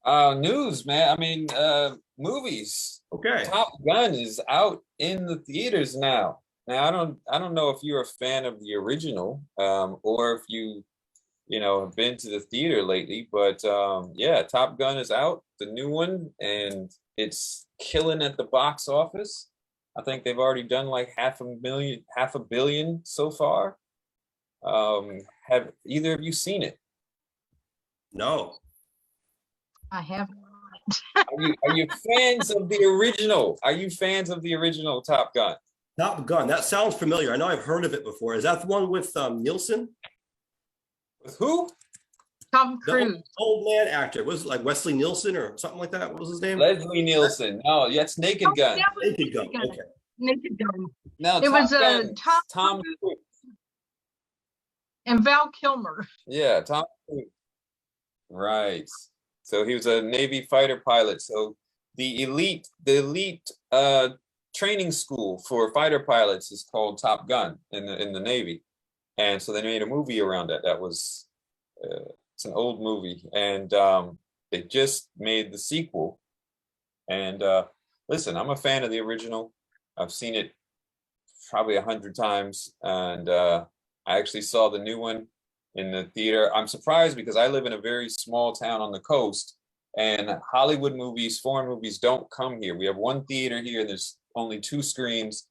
News, man. I mean, movies. Okay. Top Gun is out in the theaters now. Now, I don't know if you're a fan of the original, or if you have been to the theater lately, but yeah, Top Gun is out, the new one, and it's killing at the box office. I think they've already done like half a billion so far. Have either of you seen it? No. I have. Are you fans of the original? Are you fans of the original Top Gun? Top Gun. That sounds familiar. I know I've heard of it before. Is that the one with Nielsen? With who? Tom The Cruise. old man actor. Was it like Wesley Nielsen or something like that? What was his name? Leslie Nielsen. No, that's Naked Oh, Gun. that was Naked Gun. Naked Gun. Okay. Naked Gun. No, It was Top Gun. Tom Tom Cruise Cruise. and Val Kilmer. Yeah, Tom Cruise. Right. So he was a Navy fighter pilot. So the elite training school for fighter pilots is called Top Gun in the Navy. And so they made a movie around that. It's an old movie, and they just made the sequel. And listen, I'm a fan of the original. I've seen it probably 100 times, and I actually saw the new one in the theater. I'm surprised because I live in a very small town on the coast, and Hollywood movies, foreign movies don't come here. We have one theater here, and there's only two screens.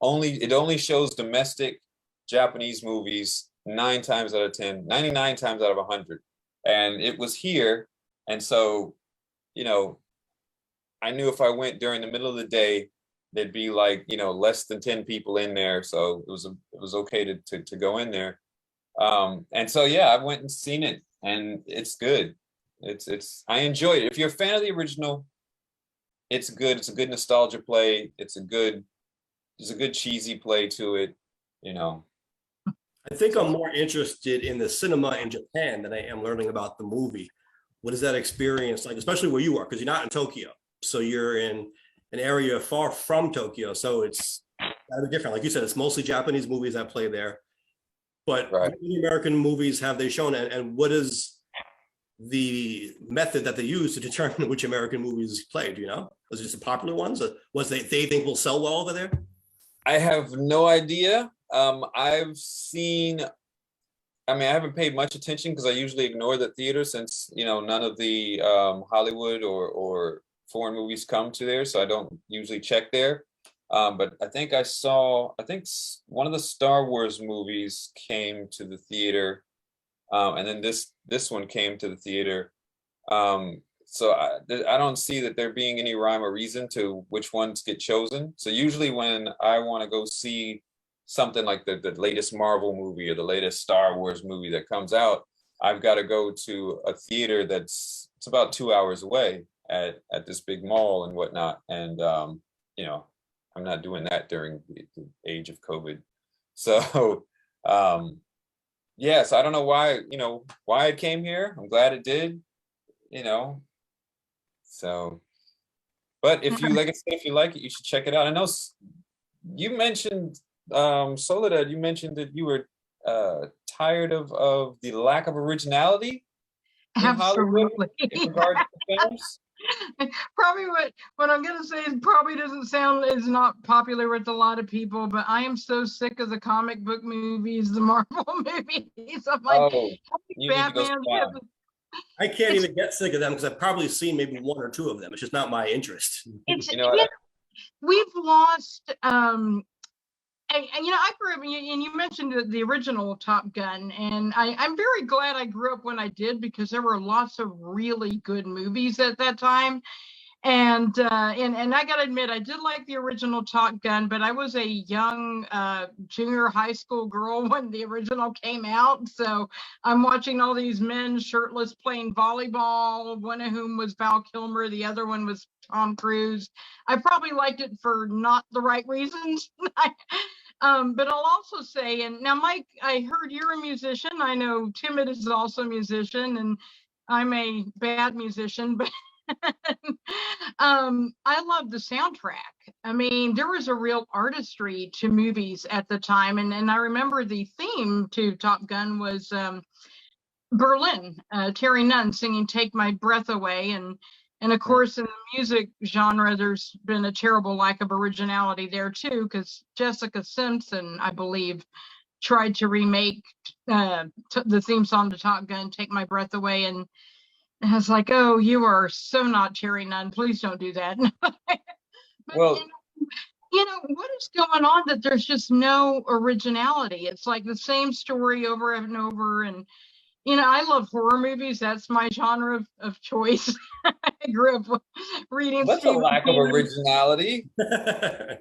It only shows domestic Japanese movies 9 times out of 10, 99 times out of 100. And it was here. And so, you know, I knew if I went during the middle of the day, there'd be like, less than 10 people in there. So it was okay to go in there. And so, yeah, I went and seen it, and it's good. I enjoyed it. If you're a fan of the original, it's good. It's a good nostalgia play. There's a good cheesy play to it, you know. I think I'm more interested in the cinema in Japan than I am learning about the movie. What is that experience like, especially where you are? Because you're not in Tokyo. So you're in an area far from Tokyo. So it's kind of different. Like you said, it's mostly Japanese movies that play there. But Right. how many American movies have they shown? And what is the method that they use to determine which American movies play? Do you know? Was it just the popular ones? Or was they think will sell well over there? I have no idea. I've seen, I mean, I haven't paid much attention because I usually ignore the theater since, none of the Hollywood or foreign movies come to there. So I don't usually check there. But I think one of the Star Wars movies came to the theater. And then this one came to the theater. So I don't see that there being any rhyme or reason to which ones get chosen. So usually when I want to go see something like the latest Marvel movie or the latest Star Wars movie that comes out, I've got to go to a theater it's about 2 hours away at this big mall and whatnot. And I'm not doing that during the age of COVID. So yeah, so I don't know why it came here. I'm glad it did, you know. So, but if you like I said, if you like it, you should check it out. I know you mentioned Soledad, you mentioned that you were tired of the lack of originality in Hollywood Absolutely. in regard to the films. Probably what I'm gonna say is probably is not popular with a lot of people, but I am so sick of the comic book movies, the Marvel movies. I'm like, Oh, you need to go Batman. sit down. I can't even get sick of them because I've probably seen maybe one or two of them. It's just not my interest. It's You know what? we've lost and I grew up, and you mentioned the original Top Gun, and I'm very glad I grew up when I did, because there were lots of really good movies at that time. And I gotta admit, I did like the original Top Gun, but I was a young junior high school girl when the original came out. So I'm watching all these men shirtless playing volleyball, one of whom was Val Kilmer, the other one was Tom Cruise. I probably liked it for not the right reasons. But I'll also say, and now Mike, I heard you're a musician. I know Timid is also a musician, and I'm a bad musician, but I love the soundtrack. I mean, there was a real artistry to movies at the time, and I remember the theme to Top Gun was Berlin, Terry Nunn singing "Take My Breath Away," and of course in the music genre, there's been a terrible lack of originality there too, because Jessica Simpson, I believe, tried to remake the theme song to Top Gun, "Take My Breath Away," and I was like, "Oh, you are so not Terry Nunn. Please don't do that." But Well, what is going on that there's just no originality? It's like the same story over and over. And I love horror movies. That's my genre of choice. I grew up reading that's a Stephen lack of King. originality. But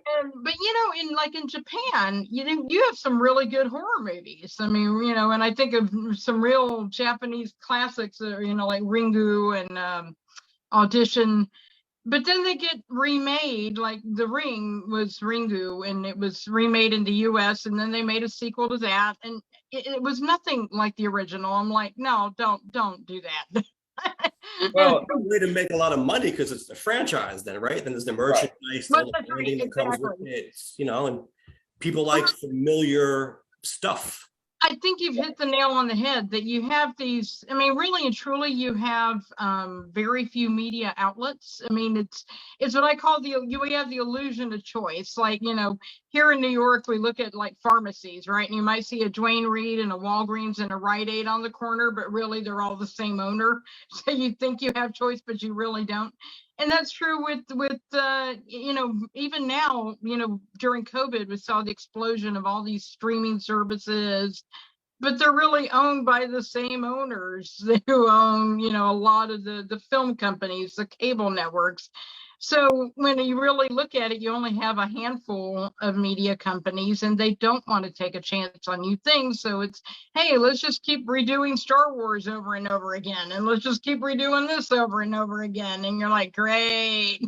in Japan, you have some really good horror movies. I mean, and I think of some real Japanese classics, like Ringu and Audition. But then they get remade, like The Ring was Ringu, and it was remade in the US, and then they made a sequel to that, and it was nothing like the original. I'm like, no, don't do that. Well, Way to make a lot of money because it's a franchise then, right? Then there's the merchandise, all the branding that comes with it, and people like familiar stuff. I think you've hit the nail on the head that you have these, I mean, really and truly, you have very few media outlets. I mean, it's what I call we have the illusion of choice. Like, here in New York, we look at like pharmacies, right? And you might see a Duane Reade and a Walgreens and a Rite Aid on the corner, but really they're all the same owner. So you think you have choice, but you really don't. And that's true with even now, during COVID, we saw the explosion of all these streaming services, but they're really owned by the same owners who own, a lot of the film companies, the cable networks. So when you really look at it, you only have a handful of media companies, and they don't want to take a chance on new things. So it's, hey, let's just keep redoing Star Wars over and over again, and let's just keep redoing this over and over again. And you're like, great.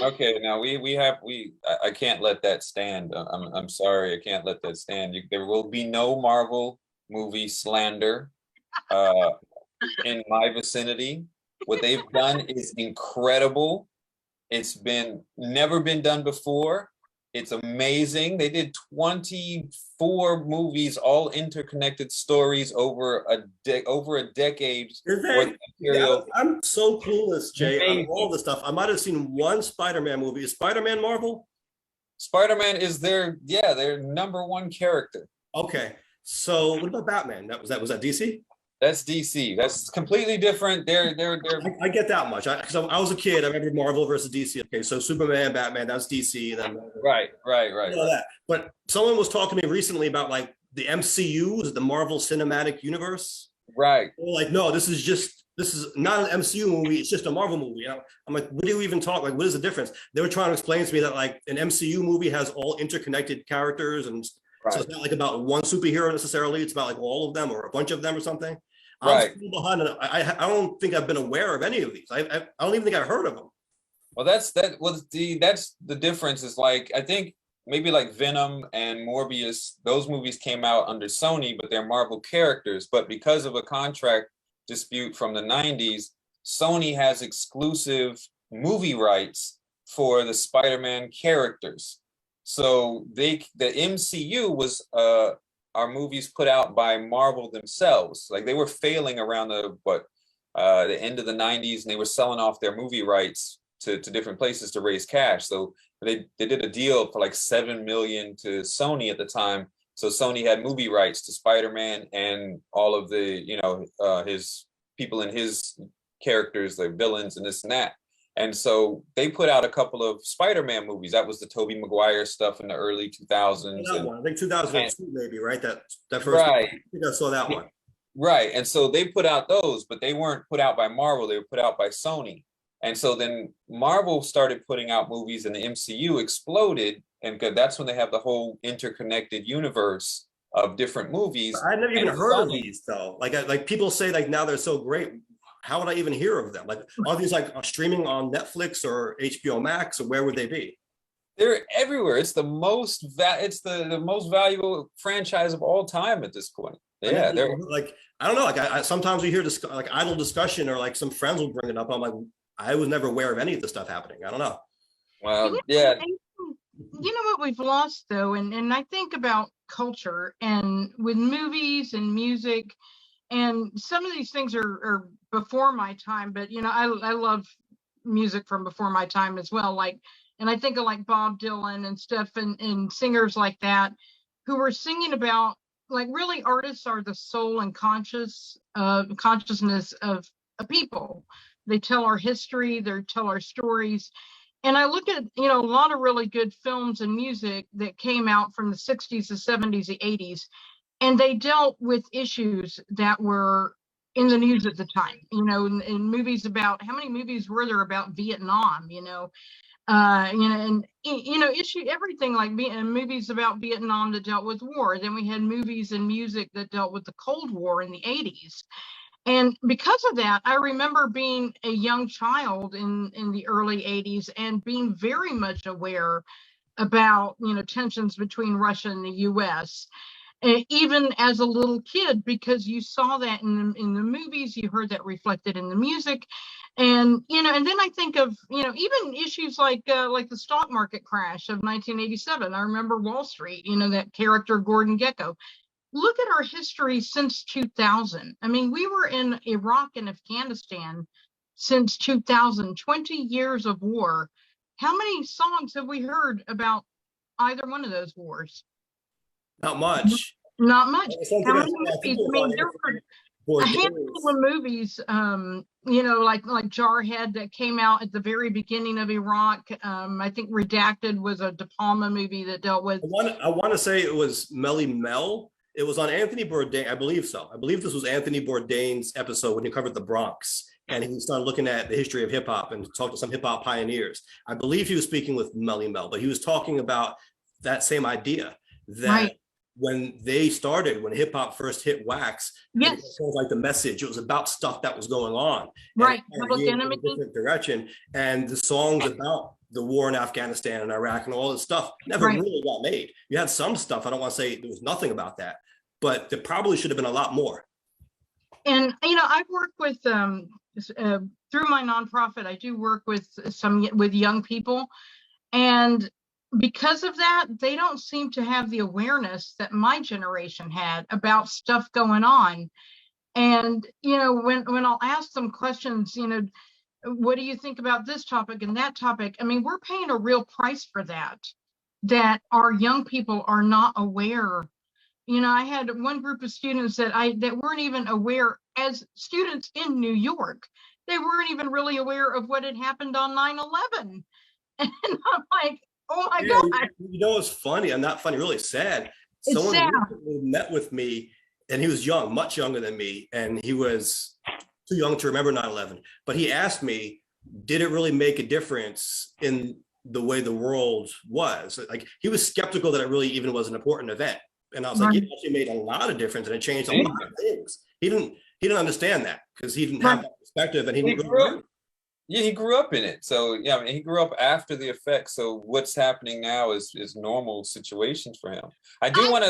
okay, now I can't let that stand. I'm sorry, I can't let that stand. There will be no Marvel movie slander in my vicinity. What they've done is incredible. It's never been done before. It's amazing. They did 24 movies, all interconnected stories over a decade worth of material. I'm so clueless, Jay, on all this stuff. I might have seen one Spider-Man movie. Is Spider-Man Marvel? Spider-Man is their number one character. Okay. So what about Batman? Was that DC? That's DC. That's completely different. They're I get that much. Because I was a kid. I remember Marvel versus DC. Okay, so Superman, Batman, that's DC. Then right. That. But someone was talking to me recently about like the MCU, the Marvel Cinematic Universe. Right. Like, no, this is not an MCU movie. It's just a Marvel movie. I'm like, what do you even talk? Like, what is the difference? They were trying to explain to me that like an MCU movie has all interconnected characters, and so it's not like about one superhero necessarily. It's about like all of them or a bunch of them or something. I'm still behind it. I don't think I've been aware of any of these. I don't even think I've heard of them. Well, that's the difference. Is like, I think maybe like Venom and Morbius, those movies came out under Sony, but they're Marvel characters. But because of a contract dispute from the 90s, Sony has exclusive movie rights for the Spider-Man characters. So the MCU was are movies put out by Marvel themselves. Like, they were failing around the end of the 90s, and they were selling off their movie rights to different places to raise cash. So they did a deal for like $7 million to Sony at the time. So Sony had movie rights to Spider-Man and all of the, his people in his characters, the villains and this and that. And so they put out a couple of Spider-Man movies. That was the Tobey Maguire stuff in the early 2000s. I think 2002 maybe, right? That first right. I think I saw that one. Right. And so they put out those, but they weren't put out by Marvel. They were put out by Sony. And so then Marvel started putting out movies, and the MCU exploded. And that's when they have the whole interconnected universe of different movies. I never even heard of these though. Like people say like now they're so great. How would I even hear of them? Like, are these like streaming on Netflix or HBO Max, or where would they be? They're everywhere. It's the most the most valuable franchise of all time at this point. Yeah, they're like, I don't know. Like I sometimes we hear like idle discussion, or like some friends will bring it up. I'm like, I was never aware of any of this stuff happening. I don't know. Well, yeah. You know what we've lost though, and I think about culture and with movies and music And some of these things are before my time, but you know, I love music from before my time as well. Like, and I think of like Bob Dylan and stuff, and singers like that who were singing about, like, really artists are the soul and consciousness of a people. They tell our history, they tell our stories. And I look at, you know, a lot of really good films and music that came out from the 60s, the 70s, the 80s, and they dealt with issues that were in the news at the time. You know, in movies about, how many movies were there about Vietnam? And issue everything, like movies about Vietnam that dealt with war. Then we had movies and music that dealt with the Cold War in the 80s. And because of that, I remember being a young child in the early 80s and being very much aware about, you know, tensions between Russia and the US, even as a little kid, because you saw that in the movies, you heard that reflected in the music. And, you know, and then I think of, you know, even issues like the stock market crash of 1987. I remember Wall Street, you know, that character Gordon Gekko. Look at our history since 2000. I mean, we were in Iraq and Afghanistan since 2000, 20 years of war. How many songs have we heard about either one of those wars? Not much. Not much. How many I think movies? I mean, there were a handful of movies, you know, like Jarhead that came out at the very beginning of Iraq. I think Redacted was a De Palma movie that dealt with. I want to say it was Melly Mel. It was on Anthony Bourdain. I believe so. I believe this was Anthony Bourdain's episode when he covered the Bronx, and he started looking at the history of hip hop and talked to some hip hop pioneers. I believe he was speaking with Melly Mel, but he was talking about that same idea that. Right. When they started, when hip hop first hit wax, yes, it was like the message. It was about stuff that was going on, right? Public Enemy, different direction, and the songs about the war in Afghanistan and Iraq and all this stuff never really got made. You had some stuff. I don't want to say there was nothing about that, but there probably should have been a lot more. And you know, I've worked with through my nonprofit. I do work with with young people, and because of that, they don't seem to have the awareness that my generation had about stuff going on. And, you know, when I'll ask them questions, you know, what do you think about this topic and that topic? I mean, we're paying a real price for that our young people are not aware. You know, I had one group of students that weren't even aware, as students in New York, they weren't even really aware of what had happened on 9/11. And I'm like, oh my God. You know, it's funny. I'm not funny, really sad. Someone met with me, and he was young, much younger than me, and he was too young to remember 9/11. But he asked me, did it really make a difference in the way the world was? Like, he was skeptical that it really even was an important event. And I was like, it actually made a lot of difference, and it changed a lot of things. He didn't understand that because he didn't have that perspective, and he didn't really. Yeah, he grew up in it. So yeah, I mean, he grew up after the effects. So what's happening now is normal situations for him. I do want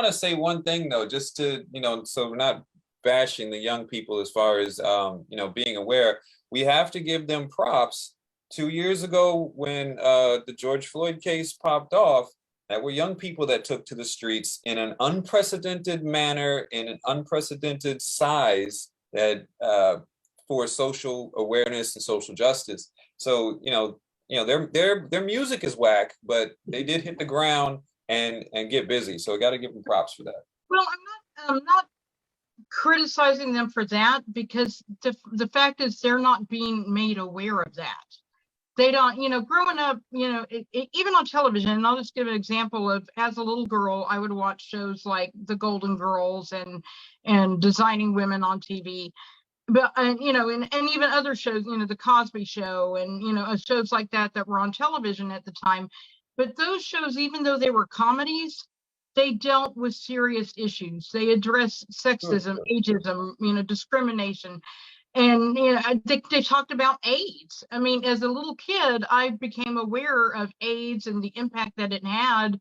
to say one thing though, just to, you know, so we're not bashing the young people as far as you know, being aware. We have to give them props. 2 years ago, when the George Floyd case popped off, that were young people that took to the streets in an unprecedented manner, in an unprecedented size, that for social awareness and social justice. So, you know, their music is whack, but they did hit the ground and get busy. So I got to give them props for that. Well, I'm not criticizing them for that, because the fact is they're not being made aware of that. They don't, you know, growing up, you know, even on television, and I'll just give an example of, as a little girl, I would watch shows like The Golden Girls and Designing Women on TV. But you know, and even other shows, you know, The Cosby Show, and you know, shows like that were on television at the time. But those shows, even though they were comedies, they dealt with serious issues. They addressed sexism, ageism, you know, discrimination, and you know, they talked about AIDS. I mean, as a little kid, I became aware of AIDS and the impact that it had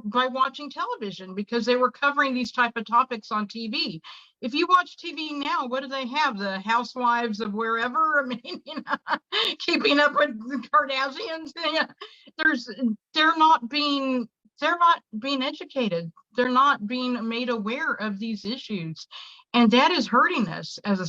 by watching television, because they were covering these type of topics on TV. If you watch TV now, what do they have? The housewives of wherever? I mean, you know, keeping up with the Kardashians. Yeah. They're not being educated. They're not being made aware of these issues. And that is hurting us as a